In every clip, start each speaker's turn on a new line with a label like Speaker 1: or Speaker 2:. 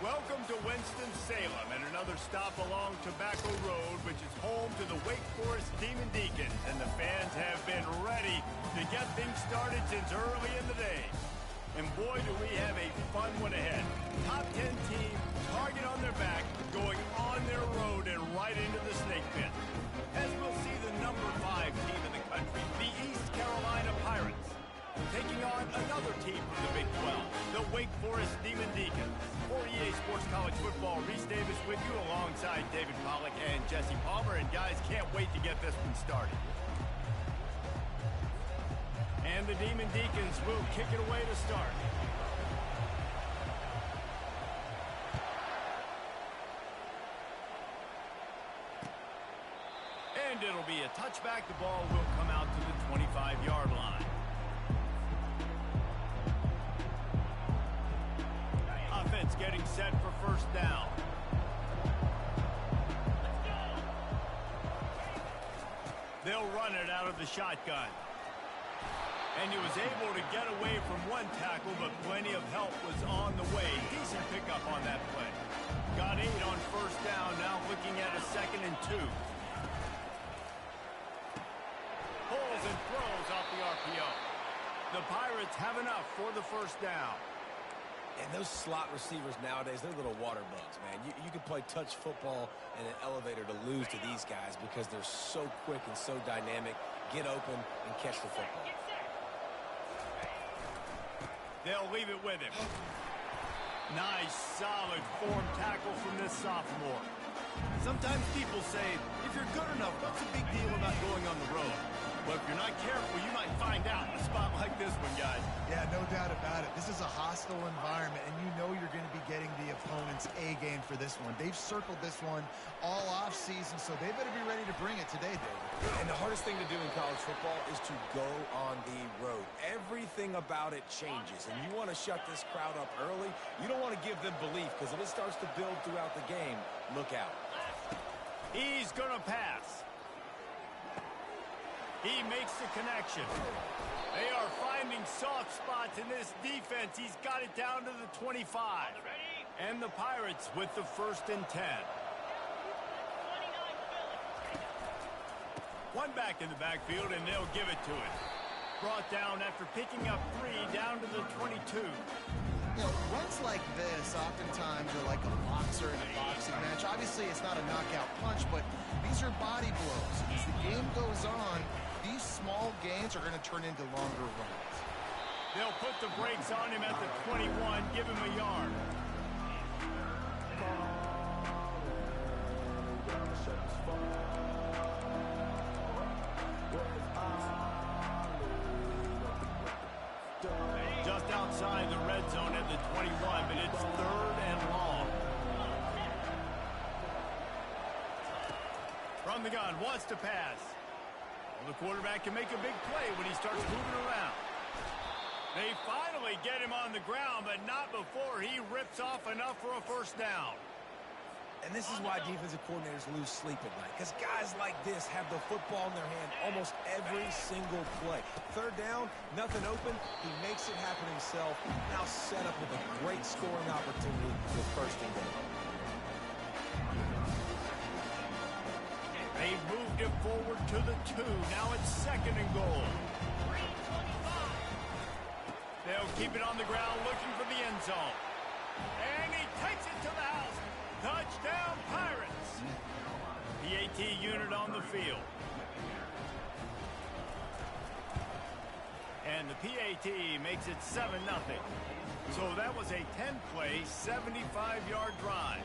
Speaker 1: Welcome to Winston-Salem and another stop along Tobacco Road, which is home to the Wake Forest Demon Deacons, and the fans have been ready to get things started since early in the day. And boy, do we have a fun one ahead. Top 10 team, target on their back, going on their road and right into the snake pit. As we'll see the number 5 team in the country, the East Carolina Pirates, taking on another team from the Big 12, the Wake Forest Demon Deacons. For EA Sports College Football, Reese Davis with you alongside David Pollack and Jesse Palmer. And guys, can't wait to get this one started. And the Demon Deacons will kick it away to start. And it'll be a touchback. The ball will come out to the 25-yard line. Offense getting set for first down. They'll run it out of the shotgun. And he was able to get away from one tackle, but plenty of help was on the way. Decent pickup on that play. Got 8 on first down, now looking at a 2nd and 2. Pulls and throws off the RPO. The Pirates have enough for the first down.
Speaker 2: And those slot receivers nowadays, they're little water bugs, man. You can play touch football in an elevator to lose to these guys because they're so quick and so dynamic. Get open and catch the football.
Speaker 1: They'll leave it with him. Nice, solid form tackle from this sophomore. Sometimes people say, if you're good enough, what's the big deal about going on the road? But if you're not careful, you might find out in a spot like this one, guys.
Speaker 3: Yeah, no doubt about it. This is a hostile environment, and you know you're going to be getting the opponent's A game for this one. They've circled this one all off season, so they better be ready to bring it today, David.
Speaker 2: And the hardest thing to do in college football is to go on the road. Everything about it changes, and you want to shut this crowd up early. You don't want to give them belief, because if it starts to build throughout the game, look out.
Speaker 1: He's going to pass. He makes the connection. They are finding soft spots in this defense. He's got it down to the 25. And the Pirates with the 1st and 10. One back in the backfield, and they'll give it to him. Brought down after picking up 3 down to the 22.
Speaker 3: You know, runs like this oftentimes are like a boxer in a boxing match. Obviously, it's not a knockout punch, but these are body blows. As the game goes on, these small gains are going to turn into longer runs.
Speaker 1: They'll put the brakes on him at the 21, give him a yard. Just outside the red zone at the 21, but it's 3rd and long. From the gun, wants to pass. Well, the quarterback can make a big play when he starts moving around. They finally get him on the ground, but not before he rips off enough for a first down.
Speaker 2: And this is why defensive coordinators lose sleep at night, because guys like this have the football in their hand almost every single play. 3rd down, nothing open, he makes it happen himself, now set up with a great scoring opportunity with 1st and goal.
Speaker 1: They moved it forward to the 2, now it's 2nd and goal. They'll keep it on the ground looking for the end zone. And he takes it to the house. Touchdown, Pirates! PAT unit on the field. And the PAT makes it 7-0. So that was a 10-play, 75-yard drive.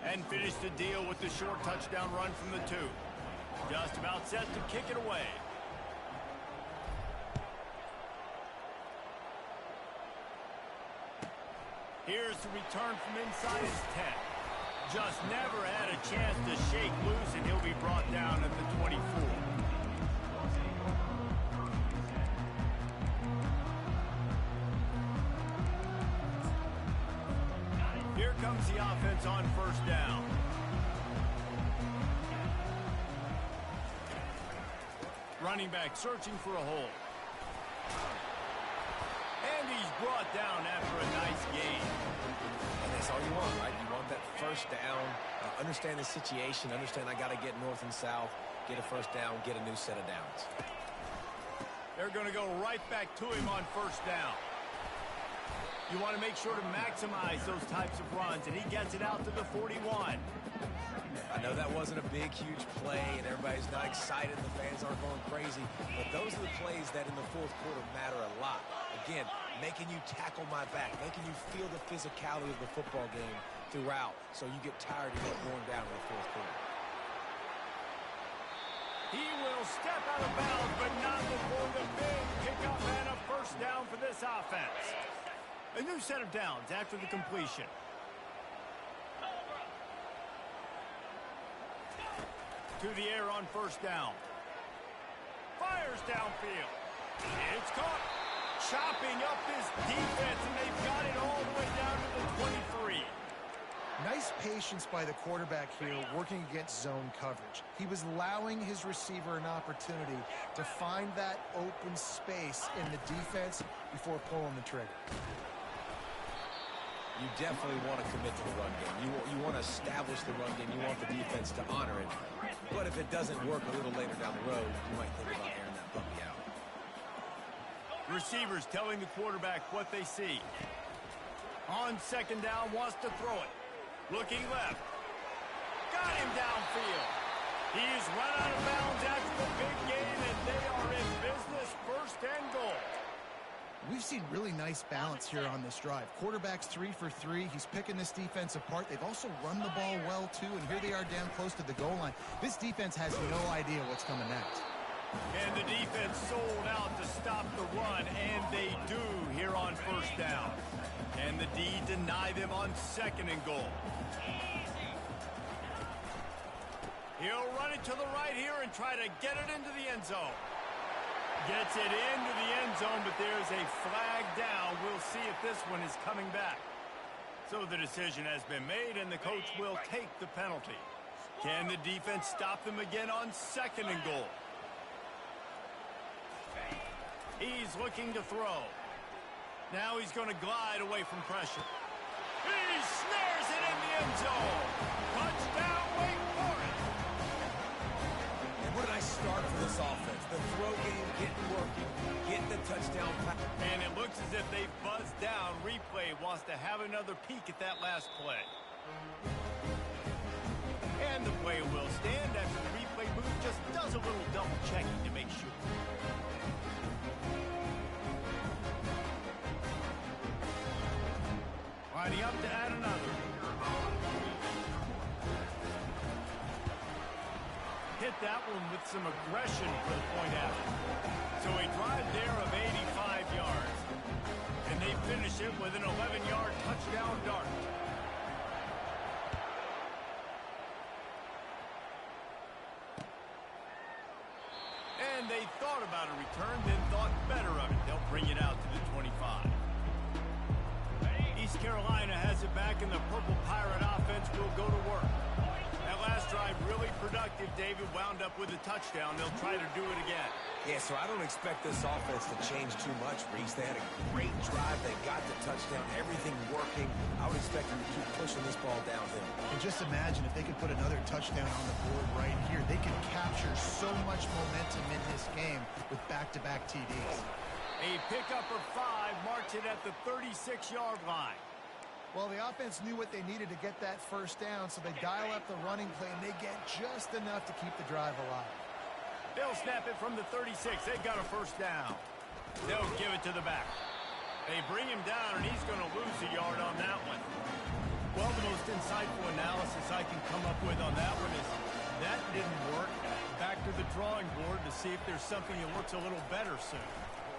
Speaker 1: And finished the deal with the short touchdown run from the 2. Just about set to kick it away. Here's the return from inside his 10. Just never had a chance to shake loose, and he'll be brought down at the 24. Here comes the offense on first down. Running back searching for a hole. And he's brought down after a nice gain.
Speaker 2: And That's all you want, right? You want that first down, understand the situation, understand I got to get north and south, get a first down, get a new set of downs.
Speaker 1: They're going to go right back to him on first down. You want to make sure to maximize those types of runs, and he gets it out to the 41.
Speaker 2: I know that wasn't a big, huge play, and everybody's not excited, the fans aren't going crazy, but those are the plays that in the fourth quarter matter a lot. Again, making you tackle my back, making you feel the physicality of the football game throughout, so you get tired of going down in the fourth quarter.
Speaker 1: He will step out of bounds, but not before the big pickup and a first down for this offense. A new set of downs after the completion. To the air on first down. Fires downfield. It's caught. Chopping up this defense, and they've got it all the way down to the 23.
Speaker 3: Nice patience by the quarterback here working against zone coverage. He was allowing his receiver an opportunity to find that open space in the defense before pulling the trigger.
Speaker 2: You definitely want to commit to the run game. You want to establish the run game. You want the defense to honor it. But if it doesn't work a little later down the road, you might think about airing that puppy out.
Speaker 1: Receivers telling the quarterback what they see. On second down, wants to throw it. Looking left. Got him downfield. He's run out of bounds after the big gain, and they are in business, first and goal.
Speaker 3: We've seen really nice balance here on this drive. Quarterback's 3 for 3. He's picking this defense apart. They've also run the ball well, too, and here they are down close to the goal line. This defense has no idea what's coming next.
Speaker 1: And the defense sold out to stop the run, and they do here on first down. And the D deny them on second and goal. He'll run it to the right here and try to get it into the end zone. Gets it into the end zone, but there's a flag down. We'll see if this one is coming back. So the decision has been made, and the coach will take the penalty. Can the defense stop them again on second and goal? He's looking to throw. Now he's going to glide away from pressure. He snares it in the end zone. Touchdown, Wake Forest.
Speaker 2: And what did I start for this offense? The throw game getting working, getting the touchdown pass.
Speaker 1: And it looks as if they've buzzed down. Replay wants to have another peek at that last play. And the play will stand after the replay booth just does a little double checking to make sure. Lining up to add another. Hit that one with some aggression for the point after. So a drive there of 85 yards. And they finish it with an 11-yard touchdown dart. And they thought about a return, then thought better of it. They'll bring it out to the 25. East Carolina has it back, and the Purple Pirate offense will go to work. That last drive really productive. David wound up with a touchdown. They'll try to do it again.
Speaker 2: Yeah, so I don't expect this offense to change too much, Reese. They had a great drive. They got the touchdown. Everything working. I would expect them to keep pushing this ball downhill.
Speaker 3: And just imagine if they could put another touchdown on the board right here. They could capture so much momentum in this game with back-to-back TDs.
Speaker 1: A pickup of 5 marks it at the 36-yard line.
Speaker 3: Well, the offense knew what they needed to get that first down, so they dial up the running play, and they get just enough to keep the drive alive.
Speaker 1: They'll snap it from the 36. They've got a first down. They'll give it to the back. They bring him down, and he's going to lose a yard on that one. Well, the most insightful analysis I can come up with on that one is that didn't work. Back to the drawing board to see if there's something that works a little better soon.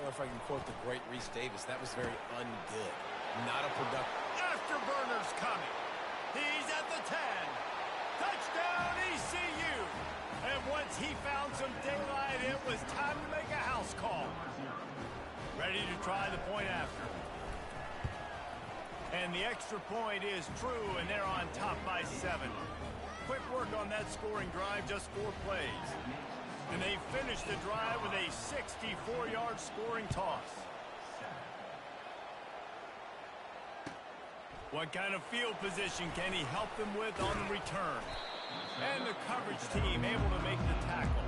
Speaker 2: Or if I can quote the great Reese Davis, that was very ungood. Not a productive.
Speaker 1: Afterburner's coming. He's at the 10. Touchdown, ECU. And once he found some daylight, it was time to make a house call. Ready to try the point after. And the extra point is true, and they're on top by 7. Quick work on that scoring drive, just 4 plays. And they finish the drive with a 64-yard scoring toss. What kind of field position can he help them with on the return? And the coverage team able to make the tackle.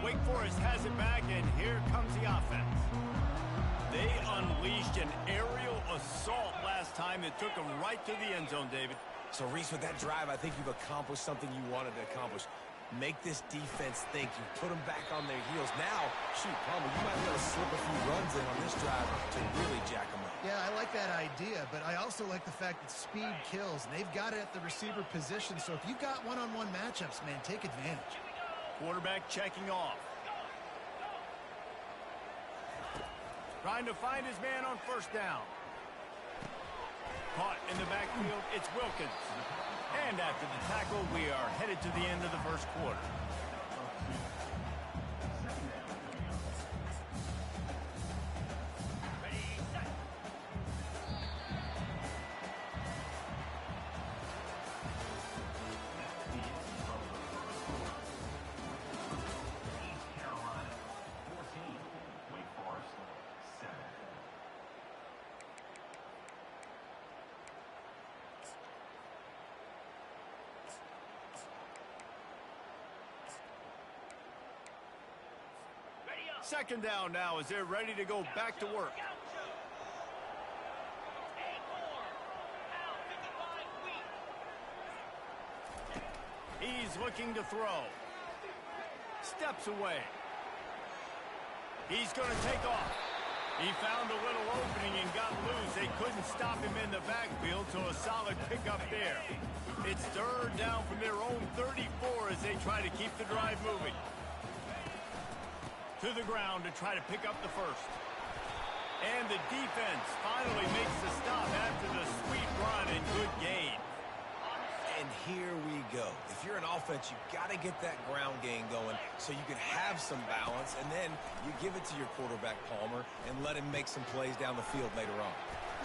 Speaker 1: Wake Forest has it back, and here comes the offense. They unleashed an aerial assault last time that took them right to the end zone, David.
Speaker 2: So, Reese, with that drive, I think you've accomplished something you wanted to accomplish. Make this defense think. You put them back on their heels. Now, shoot, Palmer, you might be able to slip a few runs in on this drive to really jack them up.
Speaker 3: Yeah, I like that idea, but I also like the fact that speed kills. And they've got it at the receiver position, so if you've got one-on-one matchups, man, take advantage.
Speaker 1: Quarterback checking off. Trying to find his man on first down. Caught in the backfield, it's Wilkins. And after the tackle, we are headed to the end of the first quarter. Second down now as they're ready to go back to work. He's looking to throw. Steps away. He's going to take off. He found a little opening and got loose. They couldn't stop him in the backfield, so a solid pickup there. It's third down from their own 34 as they try to keep the drive moving. To the ground to try to pick up the first. And the defense finally makes the stop after the sweet run and good gain.
Speaker 2: And here we go. If you're an offense, you've got to get that ground game going so you can have some balance, and then you give it to your quarterback, Palmer, and let him make some plays down the field later on.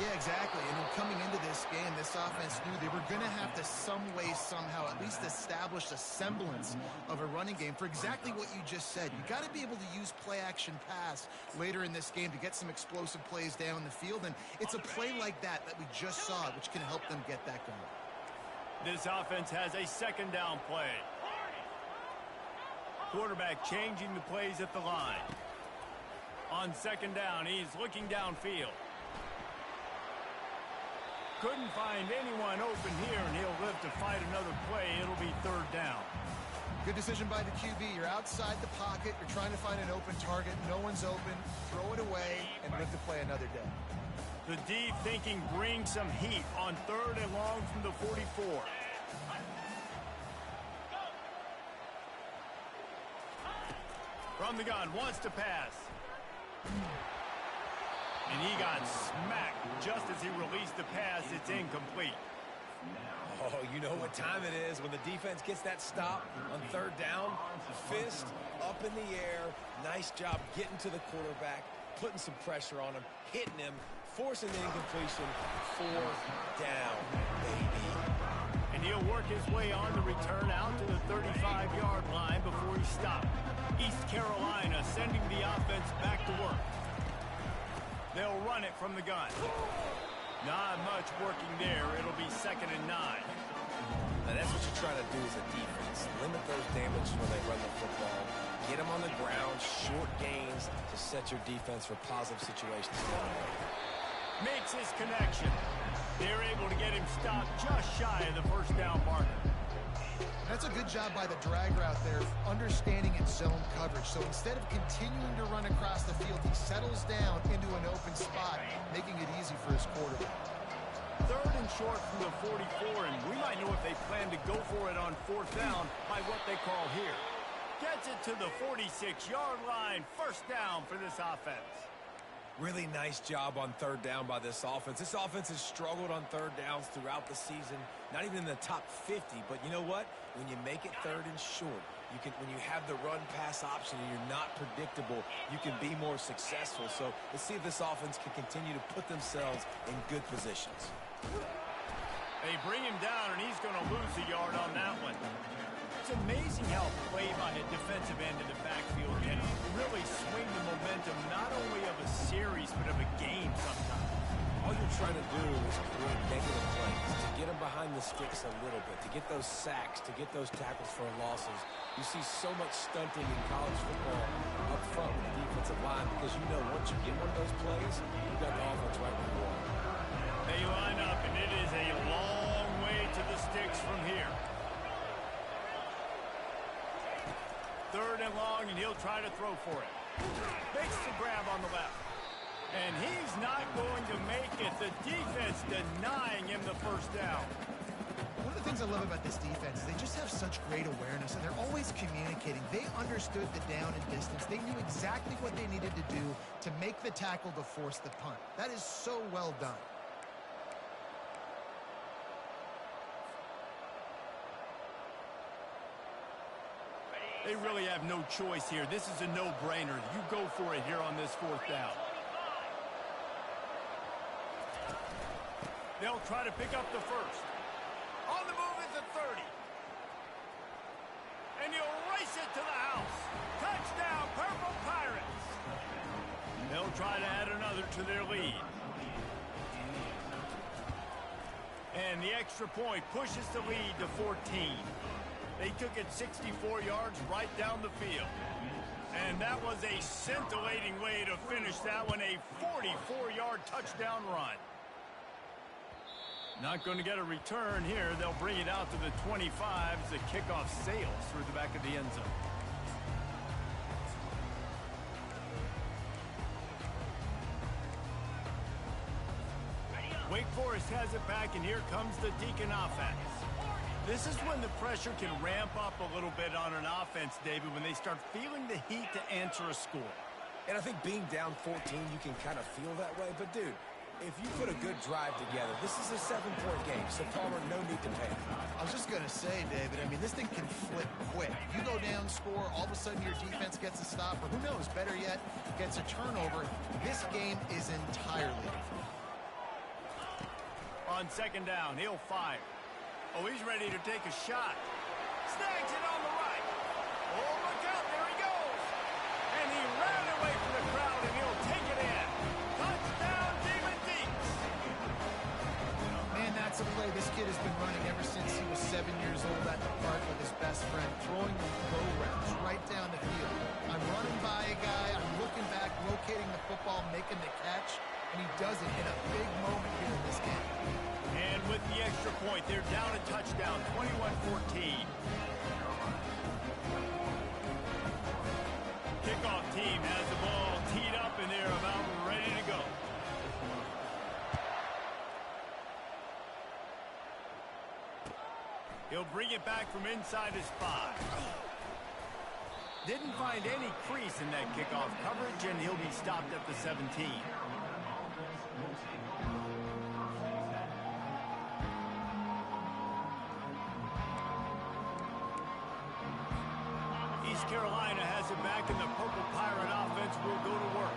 Speaker 3: Yeah, exactly. And then coming into this game, this offense knew they were going to have to some way, somehow, at least establish a semblance of a running game for exactly what you just said. You got to be able to use play-action pass later in this game to get some explosive plays down the field. And it's a play like that we just saw, which can help them get that going.
Speaker 1: This offense has a second down play. Quarterback changing the plays at the line. On second down, he's looking downfield. Couldn't find anyone open here, and he'll live to fight another play. It'll be third down.
Speaker 3: Good decision by the QB. You're outside the pocket. You're trying to find an open target. No one's open. Throw it away and live to play another day.
Speaker 1: The deep thinking brings some heat on third and long from the 44. From the gun, wants to pass. And he got smacked just as he released the pass. It's incomplete.
Speaker 2: Oh, you know what time it is when the defense gets that stop on third down. Fist up in the air. Nice job getting to the quarterback, putting some pressure on him, hitting him, forcing the incompletion. Fourth down, baby.
Speaker 1: And he'll work his way on the return out to the 35-yard line before he stopped. East Carolina sending the offense back to work. They'll run it from the gun. Not much working there. It'll be 2nd and 9.
Speaker 2: Now that's what you're trying to do as a defense. Limit those damages when they run the football. Get them on the ground, short gains to set your defense for positive situations.
Speaker 1: Makes his connection. They're able to get him stopped just shy of the first down marker.
Speaker 3: That's a good job by the drag route there, understanding its zone coverage. So instead of continuing to run across the field, he settles down into an open spot, making it easy for his quarterback.
Speaker 1: Third and short from the 44, and we might know if they plan to go for it on fourth down by what they call here. Gets it to the 46-yard line. First down for this offense.
Speaker 2: Really nice job on third down by this offense. This offense has struggled on third downs throughout the season, not even in the top 50. But you know what? When you make it third and short, when you have the run-pass option and you're not predictable, you can be more successful. So let's see if this offense can continue to put themselves in good positions.
Speaker 1: They bring him down, and he's going to lose a yard on that one. It's amazing how play by a defensive end in the backfield can really swing the momentum not only of a series but of a game sometimes.
Speaker 2: All you're trying to do is create negative plays, to get them behind the sticks a little bit, to get those sacks, to get those tackles for losses. You see so much stunting in college football up front with the defensive line because you know once you get one of those plays, you've got the offense right where you are.
Speaker 1: They line up, and it is a long way to the sticks from here. 3rd and long, and he'll try to throw for it. Makes the grab on the left. And he's not going to make it. The defense denying him the first down.
Speaker 3: One of the things I love about this defense is they just have such great awareness, and they're always communicating. They understood the down and distance. They knew exactly what they needed to do to make the tackle to force the punt. That is so well done.
Speaker 1: They really have no choice here. This is a no-brainer. You go for it here on this 4th down. They'll try to pick up the first. On the move is the 30. And he'll race it to the house. Touchdown, Purple Pirates. They'll try to add another to their lead. And the extra point pushes the lead to 14. They took it 64 yards right down the field. And that was a scintillating way to finish that one, a 44-yard touchdown run. Not going to get a return here. They'll bring it out to the 25 as the kickoff sails through the back of the end zone. Wake Forest has it back, and here comes the Deacon offense. This is when the pressure can ramp up a little bit on an offense, David, when they start feeling the heat to answer a score.
Speaker 2: And I think being down 14, you can kind of feel that way. But, dude, if you put a good drive together, this is a 7-point game, so Palmer, no need to panic.
Speaker 3: I was just going to say, David, I mean, this thing can flip quick. You go down, score, all of a sudden your defense gets a stop, or who knows, better yet, gets a turnover. This game is entirely different.
Speaker 1: On 2nd down, he'll fire. Oh, he's ready to take a shot. Snags it on the right. Oh, look out, there he goes. And he ran away from the crowd, and he'll take it in. Touchdown, Demon Deeks.
Speaker 3: Man, that's a play this kid has been running ever since he was 7 years old at the park with his best friend, throwing go routes right down the field. I'm running by a guy, I'm looking back, locating the football, making the catch, and he does it in a big moment here in this game.
Speaker 1: And with the extra point, they're down a touchdown, 21-14. Kickoff team has the ball teed up, and they're about ready to go. He'll bring it back from inside his 5. Didn't find any crease in that kickoff coverage, and he'll be stopped at the 17. East Carolina has it back, and the Purple Pirate offense will go to work.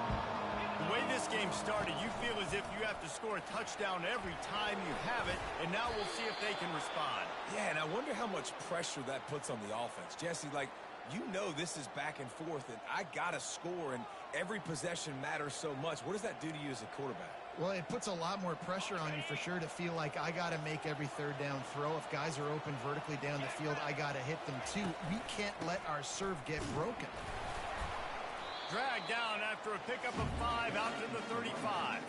Speaker 1: The way this game started, you feel as if you have to score a touchdown every time you have it, and now we'll see if they can respond.
Speaker 2: Yeah, and I wonder how much pressure that puts on the offense. Jesse, like, you know this is back and forth, and I got to score, and every possession matters so much. What does that do to you as a quarterback?
Speaker 3: Well, it puts a lot more pressure on you for sure to feel like I got to make every 3rd down throw. If guys are open vertically down the field, I got to hit them too. We can't let our serve get broken.
Speaker 1: Dragged down after a pickup of 5 out to the 35.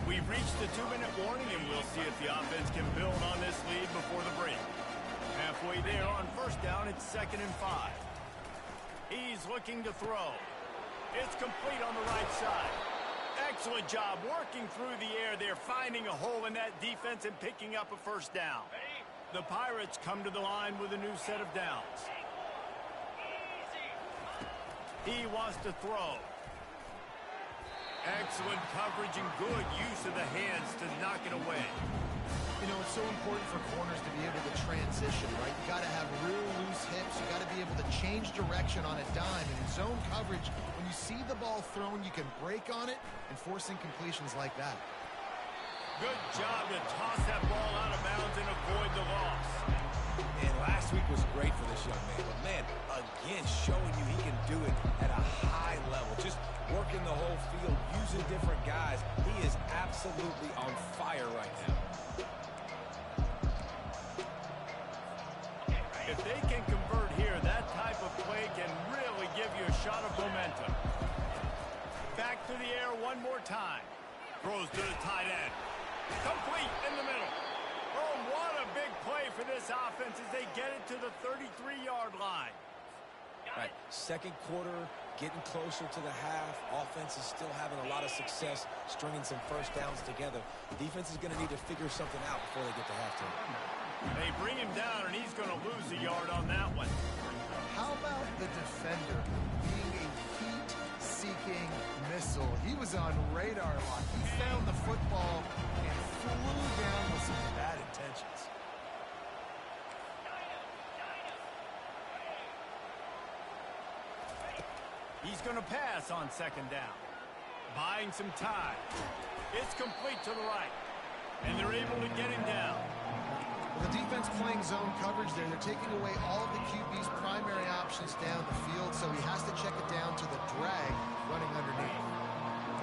Speaker 1: We've reached the 2-minute warning, and we'll see if the offense can build on this lead before the break. Halfway there on 1st down, it's 2nd and 5. He's looking to throw. It's complete on the right side. Excellent job working through the air there, finding a hole in that defense and picking up a 1st down. The Pirates come to the line with a new set of downs. He wants to throw. Excellent coverage and good use of the hands to knock it away.
Speaker 3: You know, it's so important for corners to be able to transition, right? You got to have real loose hips. You got to be able to change direction on a dime. And in zone coverage, when you see the ball thrown, you can break on it and force incompletions like that.
Speaker 1: Good job to toss that ball out of bounds and avoid the loss.
Speaker 2: And last week was great for this young man. absolutely on fire right now.
Speaker 1: If they can convert here, that type of play can really give you a shot of momentum. Back to the air one more time. Throws to the tight end. Complete in the middle. Oh, what a big play for this offense as they get it to the 33-yard line.
Speaker 2: Right, second quarter, getting closer to the half. Offense is still having a lot of success stringing some first downs together. Defense is going to need to figure something out before they get to halftime.
Speaker 1: They bring him down, and he's going to lose a yard on that one.
Speaker 3: How about the defender being a heat-seeking missile? He was on radar lock. He found the football and flew down with some bad intentions.
Speaker 1: He's going to pass on second down. Buying some time. It's complete to the right. And they're able to get him down.
Speaker 3: Well, the defense playing zone coverage there. They're taking away all of the QB's primary options down the field, so he has to check it down to the drag running underneath.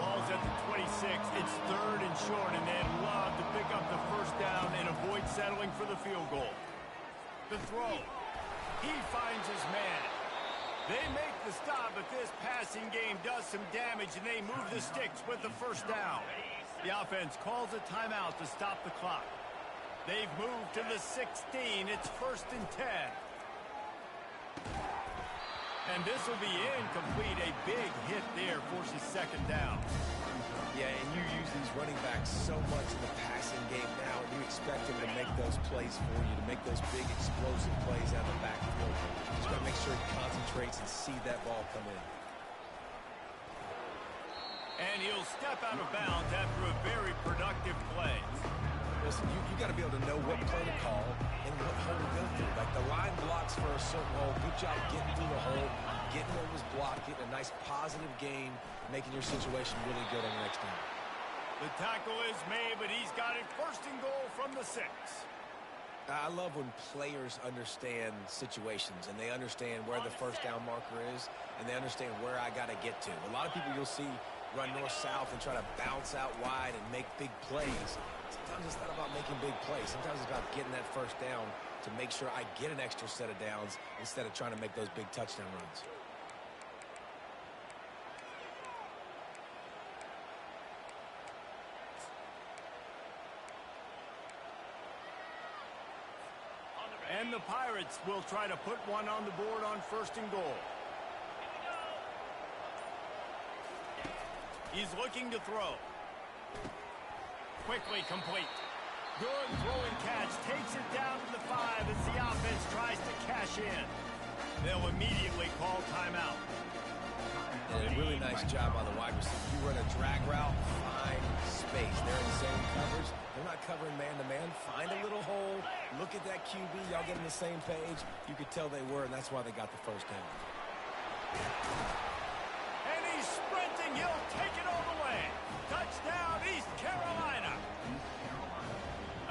Speaker 1: Ball's at the 26. It's third and short, and they'd love to pick up the first down and avoid settling for the field goal. The throw. He finds his man. They make the stop, but this passing game does some damage, and they move the sticks with the first down. The offense calls a timeout to stop the clock. They've moved to the 16. It's first and 10. And this will be incomplete. A big hit there forces second down.
Speaker 2: Yeah, and you use these running backs so much in the passing game now, and you expect them to make those plays for you, to make those big explosive plays out of the backfield. Just got to make sure he concentrates and see that ball come in.
Speaker 1: And he'll step out of bounds after a very productive play.
Speaker 2: Listen, you got to be able to know what play to call and what hole to go through. Like the line blocks for a certain hole. Good job getting through the hole, getting what was blocked, getting a nice positive gain, making your situation really good on the next down.
Speaker 1: The tackle is made, but he's got it first and goal from the 6.
Speaker 2: I love when players understand situations and they understand where the first down marker is and they understand where I got to get to. A lot of people you'll see run north-south and try to bounce out wide and make big plays. Sometimes it's not about making big plays. Sometimes it's about getting that first down to make sure I get an extra set of downs instead of trying to make those big touchdown runs.
Speaker 1: And the Pirates will try to put one on the board on first and goal. He's looking to throw. Quickly complete. Good throwing catch. Takes it down to the 5 as the offense tries to cash in. They'll immediately call timeout.
Speaker 2: And a really nice job by the wide receiver. You run a drag route, find space. They're in zone coverage. They're not covering man-to-man. Find a little hole. Look at that QB. Y'all get on the same page. You could tell they were, and that's why they got the first down.
Speaker 1: And he's sprinting. He'll take it all the way. Touchdown, East Carolina.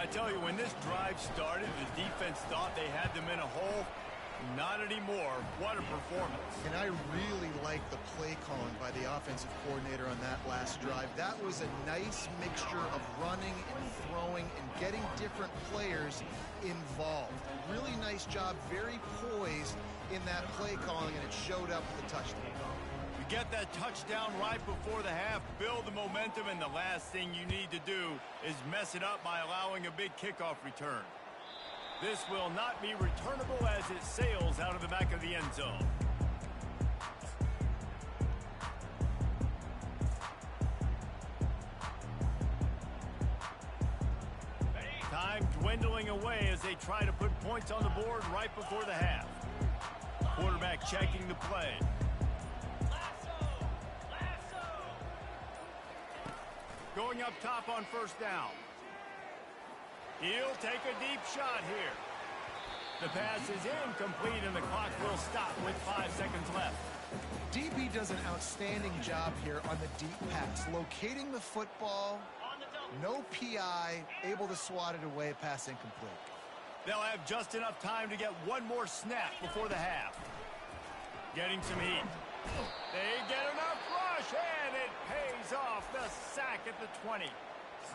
Speaker 1: I tell you, when this drive started, the defense thought they had them in a hole. Not anymore. What a performance.
Speaker 3: And I really like the play calling by the offensive coordinator on that last drive. That was a nice mixture of running and throwing and getting different players involved. Really nice job, very poised in that play calling, and it showed up with the touchdown.
Speaker 1: You get that touchdown right before the half, build the momentum, and the last thing you need to do is mess it up by allowing a big kickoff return. This will not be returnable as it sails out of the back of the end zone. Time dwindling away as they try to put points on the board right before the half. Quarterback checking the play. Going up top on first down. He'll take a deep shot here. The pass is incomplete, and the clock will stop with 5 seconds left.
Speaker 3: DB does an outstanding job here on the deep pass, locating the football, no PI, able to swat it away, pass incomplete.
Speaker 1: They'll have just enough time to get one more snap before the half. Getting some heat. They get enough rush, and it pays off. The sack at the 20.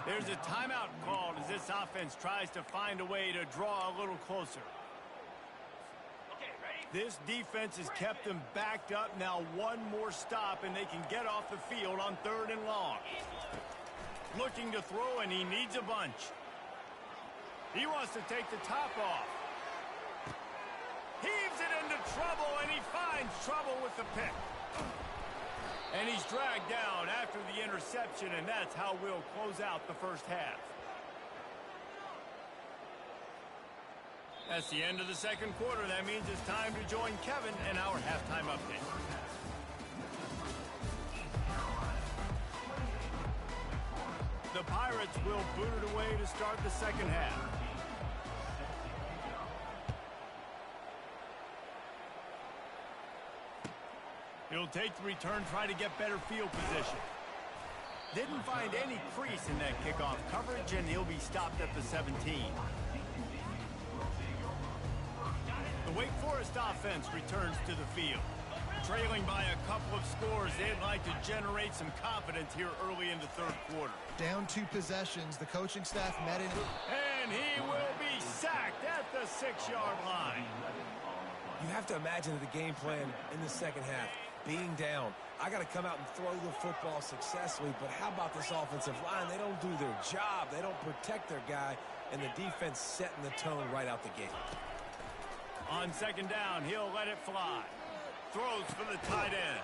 Speaker 1: There's a timeout called as this offense tries to find a way to draw a little closer. This defense has kept them backed up. Now one more stop, and they can get off the field on 3rd and long. Looking to throw, and he needs a bunch. He wants to take the top off. Heaves it into trouble, and he finds trouble with the pick. And he's dragged down after the interception, and that's how we'll close out the first half. That's the end of the second quarter. That means it's time to join Kevin in our halftime update. The Pirates will boot it away to start the second half. He'll take the return, try to get better field position. Didn't find any crease in that kickoff coverage, and he'll be stopped at the 17. The Wake Forest offense returns to the field. Trailing by a couple of scores, they'd like to generate some confidence here early in the third quarter.
Speaker 3: Down 2 possessions, the coaching staff met in.
Speaker 1: And he will be sacked at the 6-yard line.
Speaker 2: You have to imagine the game plan in the second half. Being down, I got to come out and throw the football successfully, but how about this offensive line? They don't do their job. They don't protect their guy, and the defense setting the tone right out the gate.
Speaker 1: On second down, he'll let it fly. Throws for the tight end.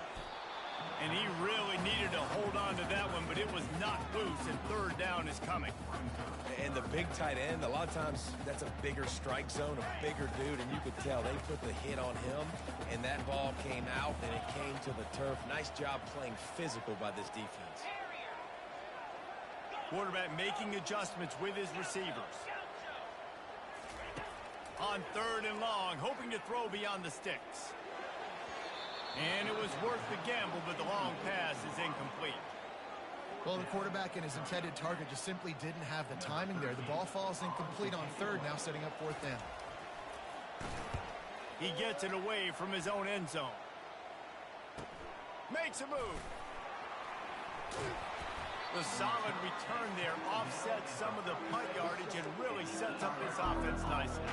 Speaker 1: And he really needed to hold on to that one, but it was knocked loose, and 3rd down is coming.
Speaker 2: And the big tight end, a lot of times that's a bigger strike zone, a bigger dude, and you could tell they put the hit on him, and that ball came out, and it came to the turf. Nice job playing physical by this defense.
Speaker 1: Quarterback making adjustments with his receivers. On 3rd and long, hoping to throw beyond the sticks. And it was worth the gamble, but the long pass is incomplete.
Speaker 3: Well, the quarterback and his intended target just simply didn't have the timing there. The ball falls incomplete on 3rd, now setting up 4th down.
Speaker 1: He gets it away from his own end zone. Makes a move. The solid return there offsets some of the punt yardage and really sets up this offense nicely.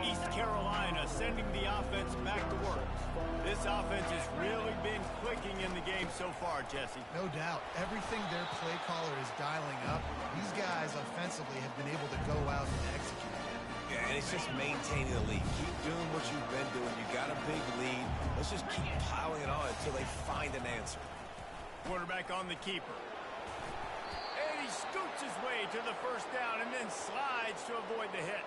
Speaker 1: East Carolina sending the offense back to work. This offense has really been clicking in the game so far, Jesse.
Speaker 3: No doubt. Everything their play caller is dialing up, these guys offensively have been able to go out and execute.
Speaker 2: Yeah, and it's just maintaining the lead. Keep doing what you've been doing. You got a big lead. Let's just keep piling it on until they find an answer.
Speaker 1: Quarterback on the keeper. And he scoots his way to the 1st down and then slides to avoid the hit.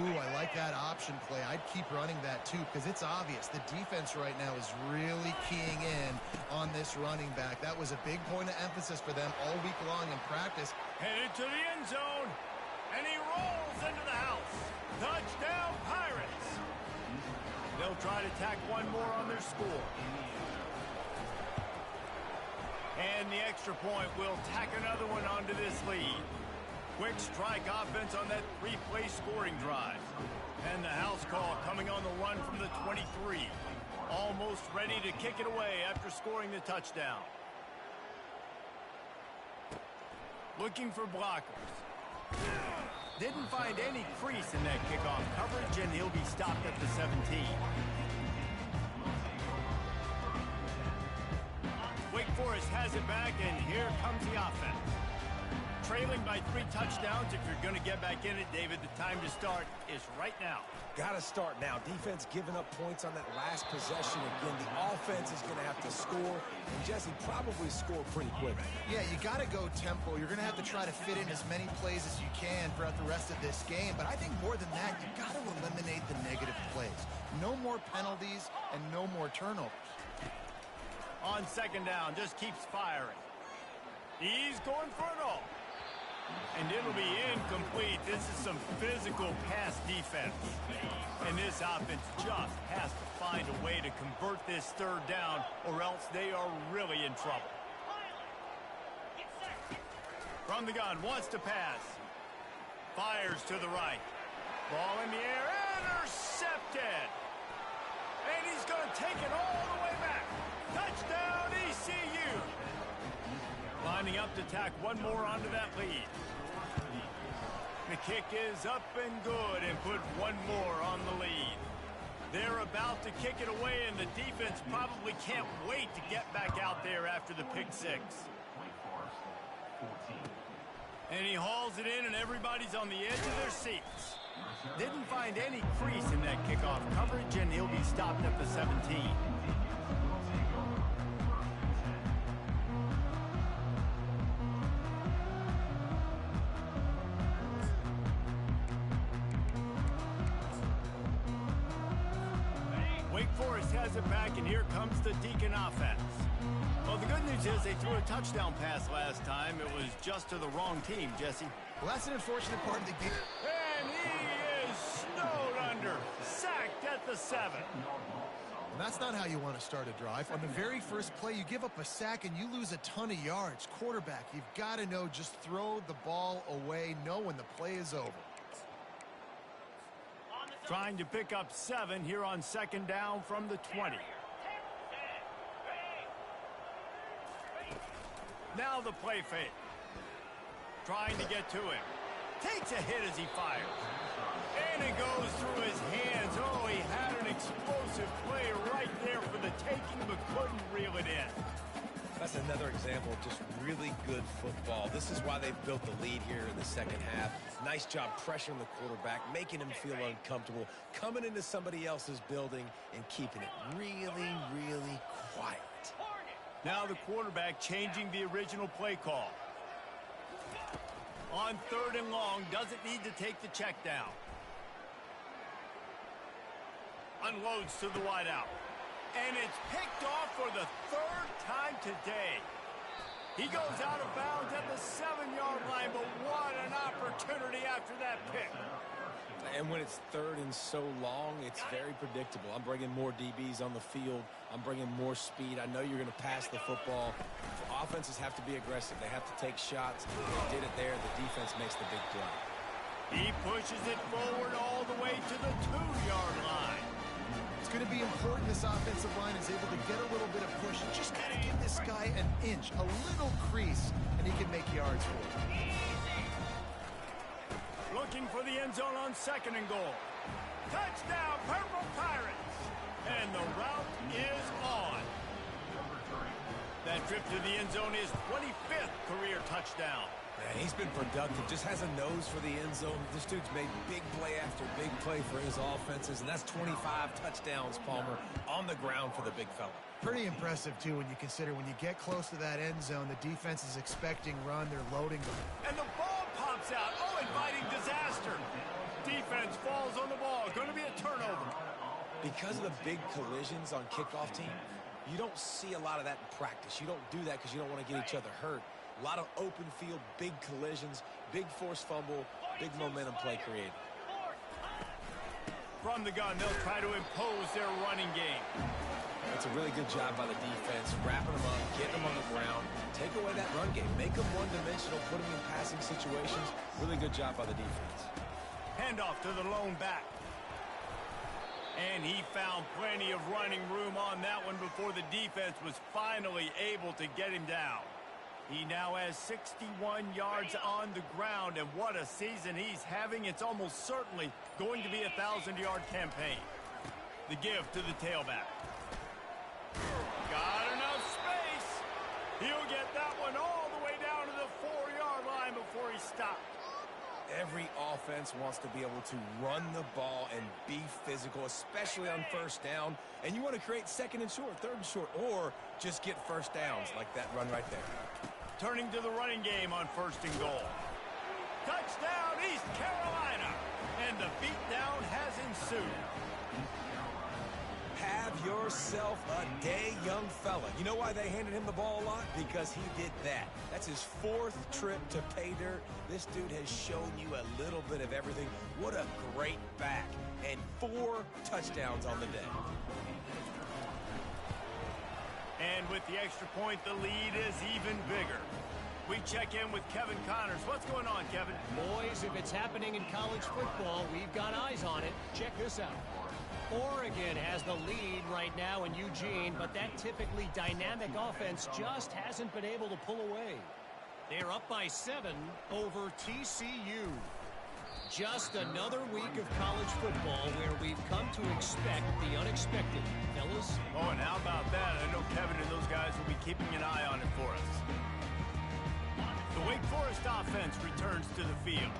Speaker 3: Ooh, I like that option play. I'd keep running that too because it's obvious the defense right now is really keying in on this running back. That was a big point of emphasis for them all week long in practice.
Speaker 1: Headed to the end zone, and he rolls into the house. Touchdown, Pirates. They'll try to tack one more on their score. And the extra point will tack another one onto this lead. Quick strike offense on that 3-play scoring drive. And the house call coming on the run from the 23. Almost ready to kick it away after scoring the touchdown. Looking for blockers. Didn't find any crease in that kickoff coverage, and he'll be stopped at the 17. Wake Forest has it back, and here comes the offense. Trailing by 3 touchdowns. If you're going to get back in it, David, the time to start is right now.
Speaker 2: Got to start now. Defense giving up points on that last possession. Again, the offense is going to have to score, and Jesse probably score pretty quick.
Speaker 3: Yeah, you got to go tempo. You're going to have to try to fit in as many plays as you can throughout the rest of this game. But I think more than that, you got to eliminate the negative plays. No more penalties and no more turnovers.
Speaker 1: On second down, just keeps firing. He's going for it all. And it'll be incomplete. This is some physical pass defense. And this offense just has to find a way to convert this 3rd down, or else they are really in trouble. From the gun, wants to pass. Fires to the right. Ball in the air, intercepted. And he's going to take it all the way back. Touchdown, ECU. Lining up to tack one more onto that lead. The kick is up and good and put one more on the lead. They're about to kick it away, and the defense probably can't wait to get back out there after the pick six. And he hauls it in, and everybody's on the edge of their seats. Didn't find any crease in that kickoff coverage, and he'll be stopped at the 17. Wake Forest has it back, and here comes the Deacon offense. Well, the good news is they threw a touchdown pass last time. It was just to the wrong team, Jesse.
Speaker 3: Well, that's an unfortunate part of the game.
Speaker 1: And he is snowed under, sacked at the 7.
Speaker 3: And that's not how you want to start a drive. On the very first play, you give up a sack and you lose a ton of yards. Quarterback, you've got to know, just throw the ball away, know when the play is over.
Speaker 1: Trying to pick up 7 here on second down from the 20. Now the play fake. Trying to get to him. Takes a hit as he fires. And it goes through his hands. Oh, he had an explosive play right there for the taking, but couldn't reel it in.
Speaker 2: That's another example of just really good football. This is why they've built the lead here in the second half. Nice job pressuring the quarterback, making him feel uncomfortable, coming into somebody else's building and keeping it really, really quiet.
Speaker 1: Now the quarterback changing the original play call. On 3rd and long, doesn't need to take the check down. Unloads to the wideout. And it's picked off for the 3rd time today. He goes out of bounds at the 7-yard line, but what an opportunity after that pick.
Speaker 2: And when it's 3rd and so long, it's very predictable. I'm bringing more DBs on the field. I'm bringing more speed. I know you're going to pass the football. Offenses have to be aggressive. They have to take shots. They did it there. The defense makes the big play.
Speaker 1: He pushes it forward all the way to the 2-yard line.
Speaker 3: It's going to be important this offensive line is able to get a little bit of push. Just got to give this guy an inch, a little crease, and he can make yards for it.
Speaker 1: Looking for the end zone on 2nd and goal. Touchdown, Purple Pirates! And the route is on. That trip to the end zone is 25th career touchdown.
Speaker 2: Man, he's been productive, just has a nose for the end zone. This dude's made big play after big play for his offenses, and that's 25 touchdowns, Palmer, on the ground for the big fella.
Speaker 3: Pretty impressive, too, when you consider when you get close to that end zone, the defense is expecting run, they're loading them.
Speaker 1: And the ball pops out. Oh, inviting disaster. Defense falls on the ball. Going to be a turnover.
Speaker 2: Because of the big collisions on kickoff team, you don't see a lot of that in practice. You don't do that because you don't want to get each other hurt. A lot of open field, big collisions, big forced fumble, big momentum play created.
Speaker 1: From the gun, they'll try to impose their running game.
Speaker 2: It's a really good job by the defense, wrapping them up, getting them on the ground, take away that run game, make them one-dimensional, put them in passing situations. Really good job by the defense.
Speaker 1: Handoff to the lone back. And he found plenty of running room on that one before the defense was finally able to get him down. He now has 61 yards on the ground, and what a season he's having. It's almost certainly going to be a 1,000-yard campaign. The give to the tailback. Got enough space. He'll get that one all the way down to the 4-yard line before he stops.
Speaker 2: Every offense wants to be able to run the ball and be physical, especially on 1st down. And you want to create 2nd and short, 3rd and short, or just get 1st downs like that run right there.
Speaker 1: Turning to the running game on 1st and goal. Touchdown, East Carolina. And the beatdown has ensued.
Speaker 2: Have yourself a day, young fella. You know why they handed him the ball a lot? Because he did that. That's his 4th trip to pay dirt. This dude has shown you a little bit of everything. What a great back. And 4 touchdowns on the day.
Speaker 1: And with the extra point, the lead is even bigger. We check in with Kevin Connors. What's going on, Kevin?
Speaker 4: Boys, if it's happening in college football, we've got eyes on it. Check this out. Oregon has the lead right now in Eugene, but that typically dynamic offense just hasn't been able to pull away. They're up by 7 over TCU. Just another week of college football where we've come to expect the unexpected, fellas.
Speaker 1: Oh, and how about that? I know Kevin and those guys will be keeping an eye on it for us. The Wake Forest offense returns to the field.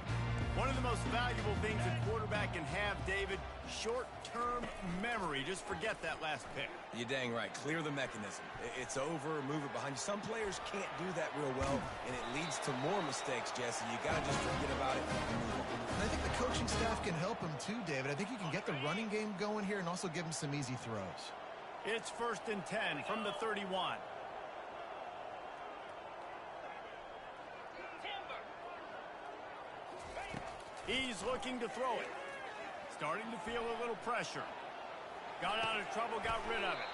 Speaker 1: One of the most valuable things a quarterback can have, David, short-term memory. Just forget that last pick.
Speaker 2: You're dang right. Clear the mechanism. It's over, move it behind you. Some players can't do that real well, and it leads to more mistakes, Jesse. You got to just forget about it and move on.
Speaker 3: And I think the coaching staff can help him too, David. I think you can get the running game going here and also give him some easy throws.
Speaker 1: It's 1st and 10 from the 31. He's looking to throw it. Starting to feel a little pressure. Got out of trouble, got rid of it.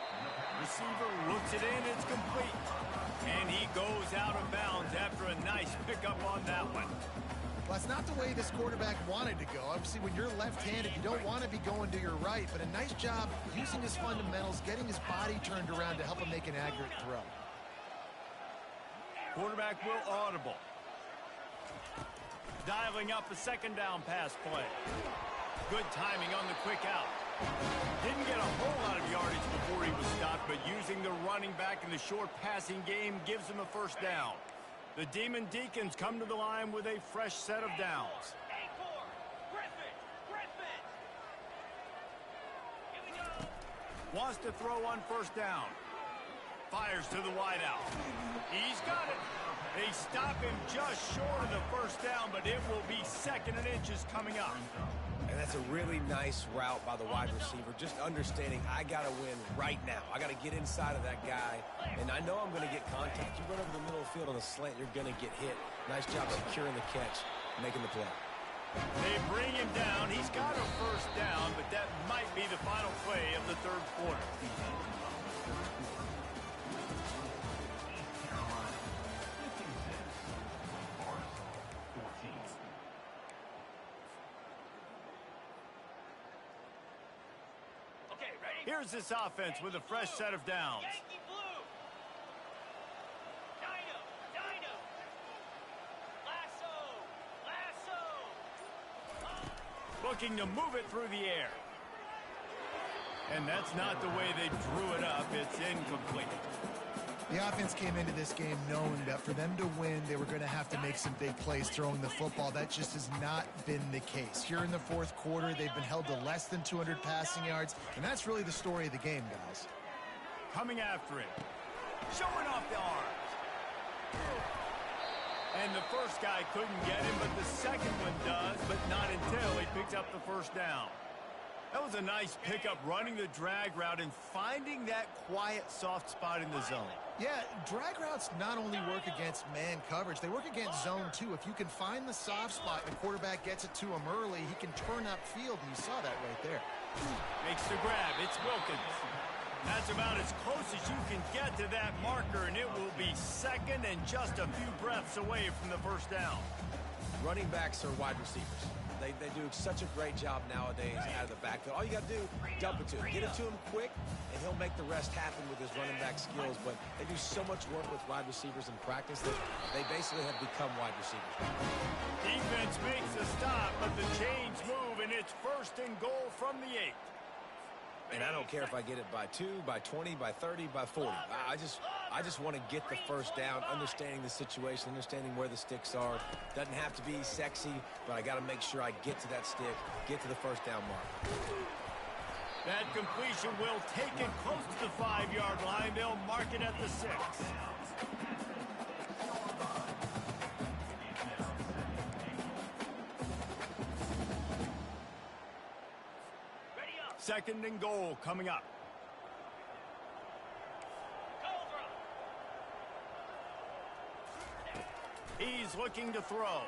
Speaker 1: Receiver looks it in, it's complete. And he goes out of bounds after a nice pickup on that one.
Speaker 3: Well, that's not the way this quarterback wanted to go. Obviously, when you're left-handed, you don't want to be going to your right, but a nice job using his fundamentals, getting his body turned around to help him make an accurate throw.
Speaker 1: Quarterback will audible. Dialing up a 2nd down pass play. Good timing on the quick out. Didn't get a whole lot of yardage before he was stopped, but using the running back in the short passing game gives him a 1st down. The Demon Deacons come to the line with a fresh set of downs. Wants to throw on 1st down. Fires to the wideout. He's got it. They stop him just short of the 1st down, but it will be 2nd and inches coming up.
Speaker 2: And that's a really nice route by the wide receiver. Just understanding I got to win right now. I got to get inside of that guy. And I know I'm going to get contact. You run over the middle of the field on a slant, you're going to get hit. Nice job securing the catch, making the play.
Speaker 1: They bring him down. He's got a 1st down, but that might be the final play of the 3rd quarter. Here's this offense with a fresh set of downs. Looking to move it through the air. And that's not the way they drew it up. It's incomplete.
Speaker 3: The offense came into this game knowing that for them to win, they were going to have to make some big plays throwing the football. That just has not been the case. Here in the 4th quarter, they've been held to less than 200 passing yards, and that's really the story of the game, guys.
Speaker 1: Coming after it. Showing off the arms. And the first guy couldn't get him, but the second one does, but not until he picks up the 1st down. That was a nice pickup, running the drag route and finding that quiet, soft spot in the zone.
Speaker 3: Yeah, drag routes not only work against man coverage, they work against zone too. If you can find the soft spot and the quarterback gets it to him early, he can turn upfield, and you saw that right there.
Speaker 1: Makes the grab. It's Wilkins. That's about as close as you can get to that marker, and it will be 2nd and just a few breaths away from the 1st down.
Speaker 2: Running backs are wide receivers. They do such a great job nowadays out of the backfield. All you got to do, dump it to him. Get it to him quick, and he'll make the rest happen with his running back skills. But they do so much work with wide receivers in practice that they basically have become wide receivers.
Speaker 1: Defense makes a stop, but the chains move, and it's 1st and goal from the 8.
Speaker 2: And I don't care if I get it by 2, by 20, by 30, by 40. I just want to get the 1st down, understanding the situation, understanding where the sticks are. Doesn't have to be sexy, but I got to make sure I get to that stick, get to the 1st down mark.
Speaker 1: That completion will take it close to the 5-yard line. They'll mark it at the 6. 2nd and goal coming up. He's looking to throw.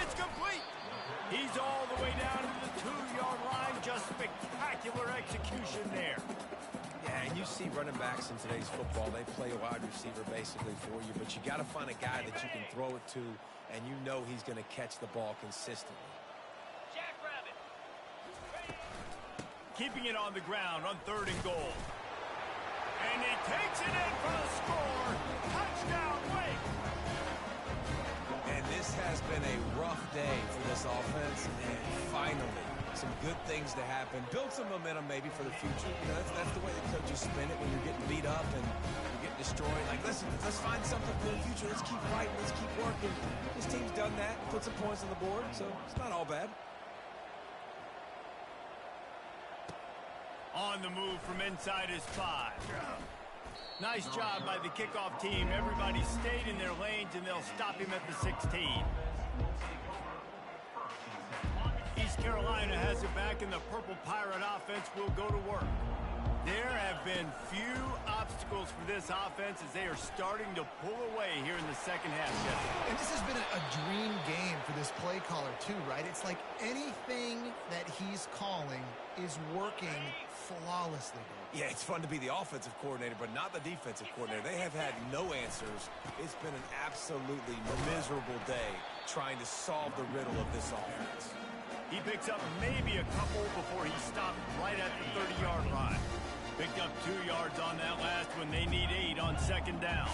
Speaker 1: It's complete. He's all the way down to the 2-yard line. Just spectacular execution there.
Speaker 2: Yeah, and you see running backs in today's football, they play a wide receiver basically for you, but you got to find a guy that you can throw it to, and you know he's going to catch the ball consistently.
Speaker 1: keeping it on the ground on 3rd and goal. And he takes it in for the score. Touchdown, Wake.
Speaker 2: And this has been a rough day for this offense, and finally, some good things to happen. Build some momentum maybe for the future. You know, that's the way the coaches spin it when you're getting beat up and you're getting destroyed. Like, let's find something for the future. Let's keep fighting. Let's keep working. This team's done that, put some points on the board, so it's not all bad.
Speaker 1: On the move from inside his 5. Nice job by the kickoff team. Everybody stayed in their lanes, and they'll stop him at the 16. East Carolina has it back, and the Purple Pirate offense will go to work. There have been few obstacles for this offense as they are starting to pull away here in the second half.
Speaker 3: And this has been a dream game for this play caller, too, right? It's like anything that he's calling is working flawlessly.
Speaker 2: Yeah, it's fun to be the offensive coordinator, but not the defensive coordinator. They have had no answers. It's been an absolutely miserable day trying to solve the riddle of this offense.
Speaker 1: He picks up maybe a couple before he stopped right at the 30-yard line. Picked up 2 yards on that last one. They need 8 on 2nd down.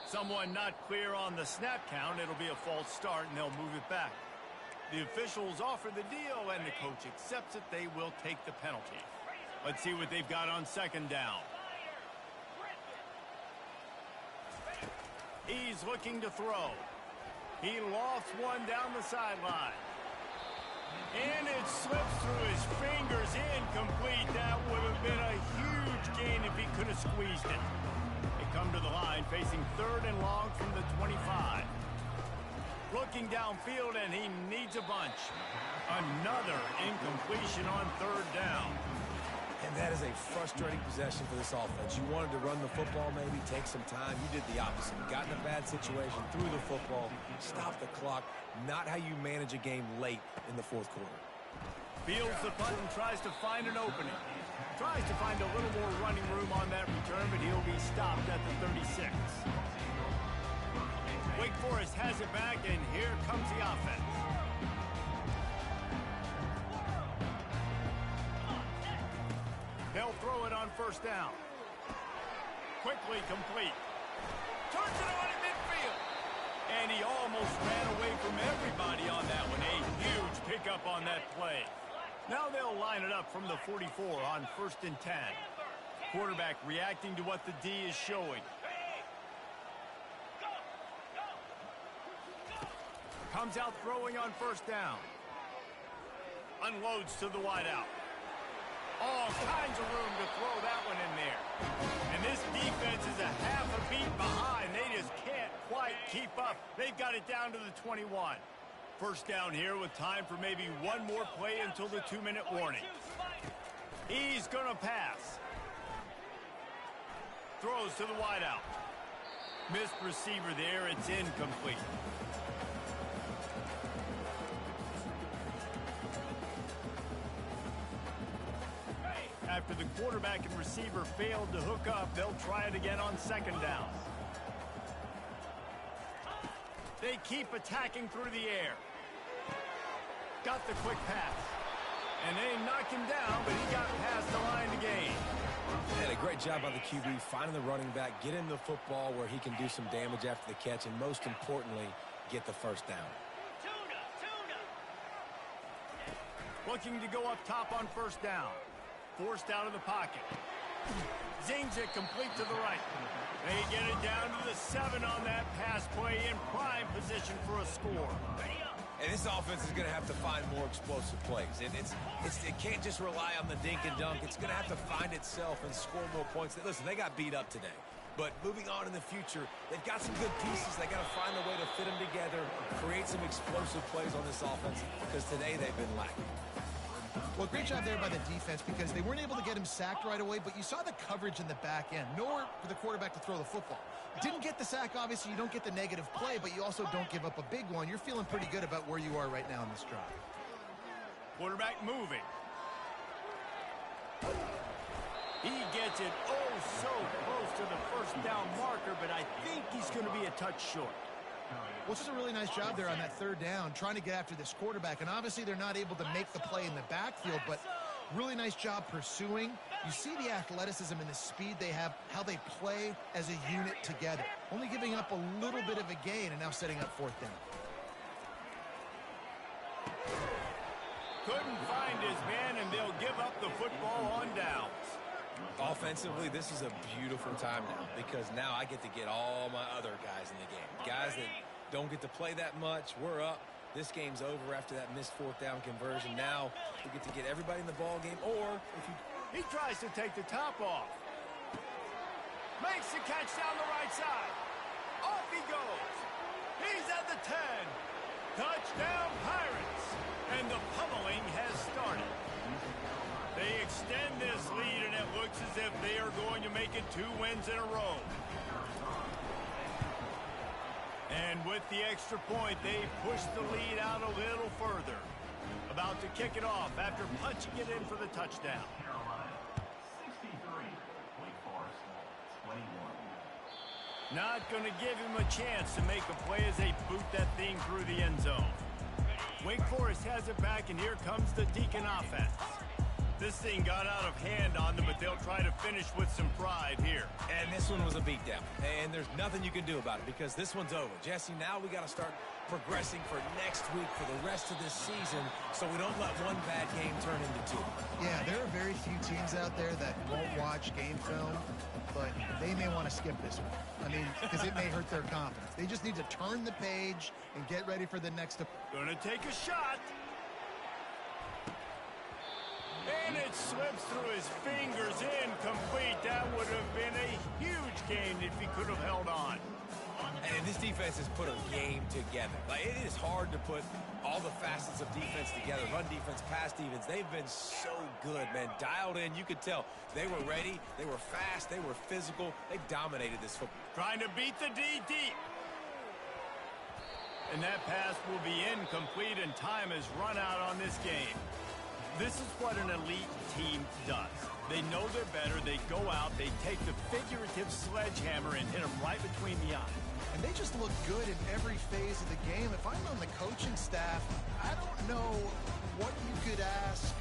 Speaker 1: Someone not clear on the snap count. It'll be a false start, and they'll move it back. The officials offer the deal, and the coach accepts it. They will take the penalty. Let's see what they've got on 2nd down. He's looking to throw. He lofts one down the sideline. And it slips through his fingers, incomplete. That would have been a huge gain if he could have squeezed it. They come to the line facing 3rd and long from the 25. Looking downfield, and he needs a bunch. Another incompletion on 3rd down.
Speaker 2: And that is a frustrating possession for this offense. You wanted to run the football, maybe take some time. You did the opposite. You got in a bad situation, threw the football, stopped the clock. Not how you manage a game late in the 4th quarter.
Speaker 1: Fields the punt and tries to find an opening. Tries to find a little more running room on that return, but he'll be stopped at the 36. Wake Forest has it back, and here comes the offense. They'll throw it on 1st down. Quickly complete. Turns it on in midfield. And he almost ran away from everybody on that one. A huge pickup on that play. Now they'll line it up from the 44 on 1st and 10. Quarterback reacting to what the D is showing. Comes out throwing on 1st down. Unloads to the wideout. All kinds of room to throw that one in there. And this defense is a half a beat behind. They just can't quite keep up. They've got it down to the 21. 1st down here with time for maybe one more play until the 2-minute warning. He's going to pass. Throws to the wideout. Missed receiver there. It's incomplete. After the quarterback and receiver failed to hook up, they'll try it again on 2nd down. They keep attacking through the air. Got the quick pass. And they knock him down, but he got past the line to gain.
Speaker 2: And a great job by the QB, finding the running back, get him the football where he can do some damage after the catch, and most importantly, get the 1st down.
Speaker 1: Looking to go up top on 1st down. Forced out of the pocket. Zings it complete to the right. They get it down to the 7 on that pass play, in prime position for a score.
Speaker 2: And this offense is going to have to find more explosive plays. It can't just rely on the dink and dunk. It's going to have to find itself and score more points. Listen, they got beat up today. But moving on in the future, they've got some good pieces. They got to find a way to fit them together, create some explosive plays on this offense, because today they've been lacking.
Speaker 3: Well, great job there by the defense because they weren't able to get him sacked right away, but you saw the coverage in the back end. Nowhere for the quarterback to throw the football. Didn't get the sack, obviously. You don't get the negative play, but you also don't give up a big one. You're feeling pretty good about where you are right now in this drive.
Speaker 1: Quarterback moving. He gets it so close to the 1st down marker, but I think he's going to be a touch short.
Speaker 3: Well, it's just a really nice job there on that third down, trying to get after this quarterback. And obviously they're not able to make the play in the backfield, but really nice job pursuing. You see the athleticism and the speed they have, how they play as a unit together. Only giving up a little bit of a gain and now setting up fourth down.
Speaker 1: Couldn't find his man, and they'll give up the football on downs.
Speaker 2: Offensively, this is a beautiful time now because now I get to get all my other guys in the game. Guys that don't get to play that much, we're up. This game's over after that missed fourth down conversion. Now we get to get everybody in the ball game, or if you...
Speaker 1: He tries to take the top off. Makes the catch down the right side. Off he goes. He's at the 10. Touchdown Pirates. And the pummeling has started. They extend this lead, and it looks as if they are going to make it 2 wins in a row. And with the extra point, they push the lead out a little further. About to kick it off after punching it in for the touchdown. Not going to give him a chance to make a play as they boot that thing through the end zone. Wake Forest has it back, and here comes the Deacon offense. This thing got out of hand on them, but they'll try to finish with some pride here.
Speaker 2: And this one was a beatdown, and there's nothing you can do about it because this one's over. Jesse, now we got to start progressing for next week for the rest of this season so we don't let one bad game turn into 2.
Speaker 3: Yeah, there are very few teams out there that won't watch game film, but they may want to skip this one. I mean, because it may hurt their confidence. They just need to turn the page and get ready for the next.
Speaker 1: Gonna take a shot. And it slips through his fingers, incomplete. That would have been a huge gain if he could have held on.
Speaker 2: And this defense has put a game together. Like, it is hard to put all the facets of defense together. Run defense, pass defense. They've been so good, man. Dialed in. You could tell they were ready. They were fast. They were physical. They dominated this football.
Speaker 1: Trying to beat the D deep. And that pass will be incomplete, and time has run out on this game. This is what an elite team does. They know they're better. They go out. They take the figurative sledgehammer and hit them right between the eyes.
Speaker 3: And they just look good in every phase of the game. If I'm on the coaching staff, I don't know what you could ask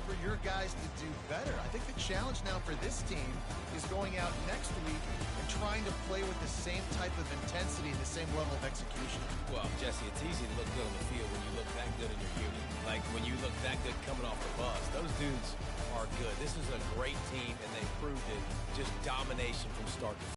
Speaker 3: for your guys to do better. I think the challenge now for this team is going out next week and trying to play with the same type of intensity and the same level of execution.
Speaker 2: Well, Jesse, it's easy to look good on the field when you look that good in your unit. Like when you look that good coming off the bus. Those dudes are good. This is a great team, and they proved it. Just domination from start to finish.